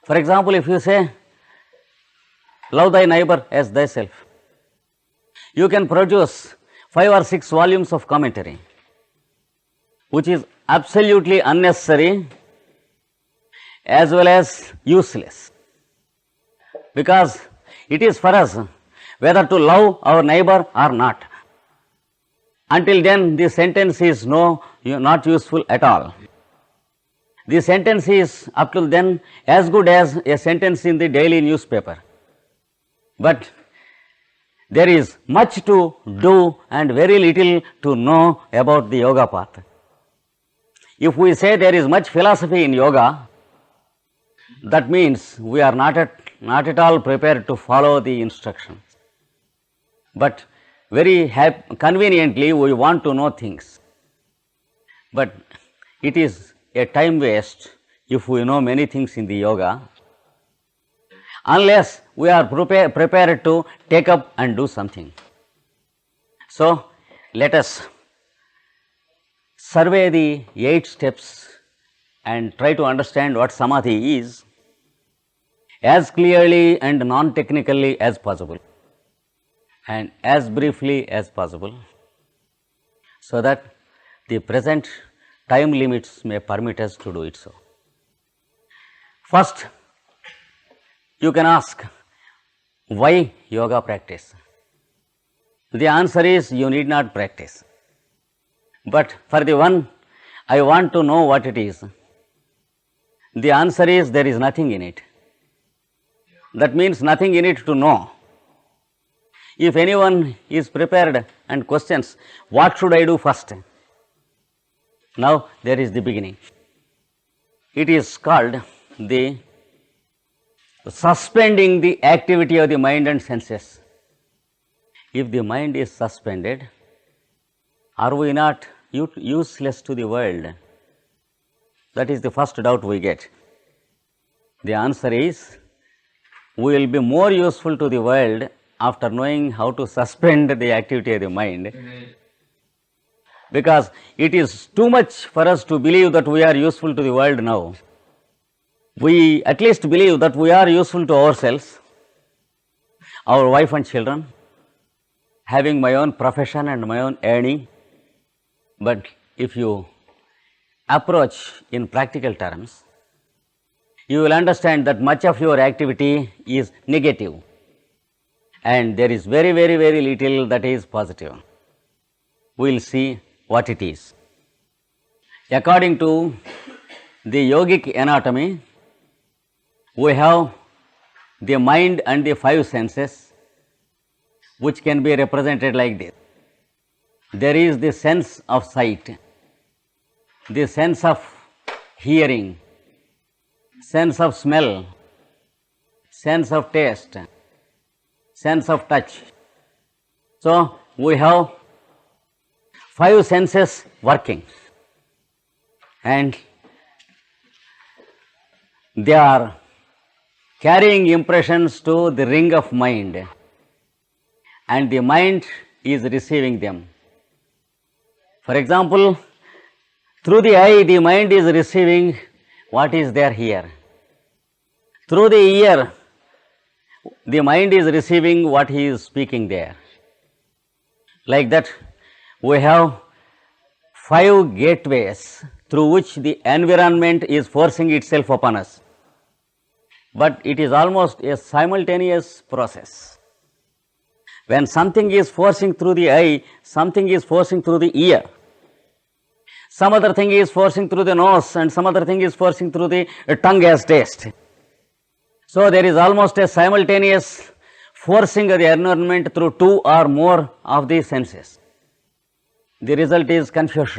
For example, if you say, love thy neighbor as thyself, you can produce 5 or 6 volumes of commentary, which is absolutely unnecessary as well as useless, because it is for us whether to love our neighbor or not. Until then, the sentence is not useful at all. The sentence is up till then as good as a sentence in the daily newspaper. But there is much to do and very little to know about the yoga path. If we say there is much philosophy in yoga, that means we are not at all prepared to follow the instructions. But very conveniently we want to know things. But it is a time waste if we know many things in the yoga, unless we are prepared to take up and do something. So, let us survey the 8 steps and try to understand what Samadhi is as clearly and non-technically as possible and as briefly as possible, so that the present time limits may permit us to do it so. First, you can ask, why yoga practice? The answer is, you need not practice. But for the one, I want to know what it is. The answer is, there is nothing in it. That means nothing in it to know. If anyone is prepared and questions, what should I do first? Now there is the beginning. It is called the suspending the activity of the mind and senses. If the mind is suspended, are we not useless to the world? That is the first doubt we get. The answer is, we will be more useful to the world after knowing how to suspend the activity of the mind. Because it is too much for us to believe that we are useful to the world now. We at least believe that we are useful to ourselves, our wife and children, having my own profession and my own earning. But if you approach in practical terms, you will understand that much of your activity is negative and there is very little that is positive. We will see what it is. According to the yogic anatomy, we have the mind and the 5 senses, which can be represented like this. There is the sense of sight, the sense of hearing, sense of smell, sense of taste, sense of touch. So, we have 5 senses working, and they are carrying impressions to the ring of mind, and the mind is receiving them. For example, through the eye, the mind is receiving what is there here. Through the ear, the mind is receiving what he is speaking there. Like that, we have 5 gateways through which the environment is forcing itself upon us. But it is almost a simultaneous process. When something is forcing through the eye, something is forcing through the ear. Some other thing is forcing through the nose, and some other thing is forcing through the tongue as taste. So there is almost a simultaneous forcing of the environment through 2 or more of the senses. The result is confusion.